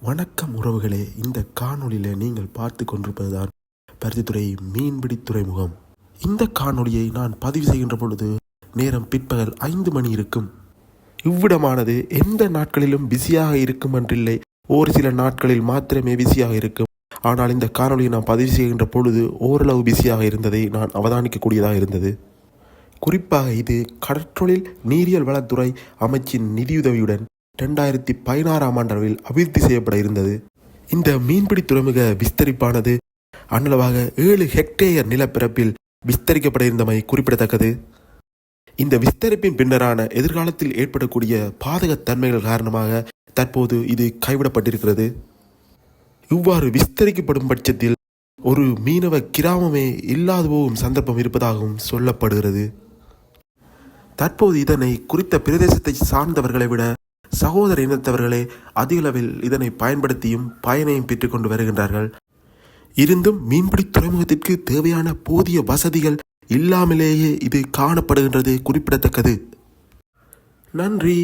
வணக்கம் உறவுகளே, இந்த காணொளியில் நீங்கள் பார்த்து கொண்டிருப்பதுதான் பருத்தித்துறை மீன்பிடி துறைமுகம். இந்த காணொளியை நான் பதிவு செய்கின்ற பொழுது நேரம் பிற்பகல் 5 மணி இருக்கும். இவ்விடமானது எந்த நாட்களிலும் பிஸியாக இருக்கும் என்றில்லை, ஒரு சில நாட்களில் மாத்திரமே பிஸியாக இருக்கும். ஆனால் இந்த காணொளியை நான் பதிவு செய்கின்ற பொழுது ஓரளவு பிஸியாக இருந்ததை நான் அவதானிக்கக்கூடியதாக இருந்தது. குறிப்பாக இது கடற்றொழில் நீரியல் வளத்துறை அமைச்சின் நிதியுதவியுடன் 2016ஆம் ஆண்டளவில் அபிவிருத்தி செய்யப்பட இருந்தது. இந்த மீன்பிடி துறைமுக விஸ்தரிப்பானது அன்னளவாக 7 ஹெக்டேயர் நிலப்பரப்பில் விஸ்தரிக்கப்பட இருந்தமை குறிப்பிடத்தக்கது. இந்த விஸ்தரிப்பின் பின்னரான எதிர்காலத்தில் ஏற்படக்கூடிய பாதகத்தன்மைகள் காரணமாக தற்போது இது கைவிடப்பட்டிருக்கிறது. இவ்வாறு விஸ்தரிக்கப்படும் பட்சத்தில் ஒரு மீனவ கிராமமே இல்லாது போகும் சந்தர்ப்பம் இருப்பதாகவும் சொல்லப்படுகிறது. தற்போது இதனை குறித்த பிரதேசத்தை சார்ந்தவர்களை விட சகோதர இனத்தவர்களே அதிகளவில் இதனை பயன்படுத்தியும் பயனையும் பெற்றுக்கொண்டு வருகின்றார்கள். இருந்தும் மீன்பிடி துறைமுகத்திற்கு தேவையான போதிய வசதிகள் இல்லாமலேயே இது காணப்படுகின்றது குறிப்பிடத்தக்கது. நன்றி.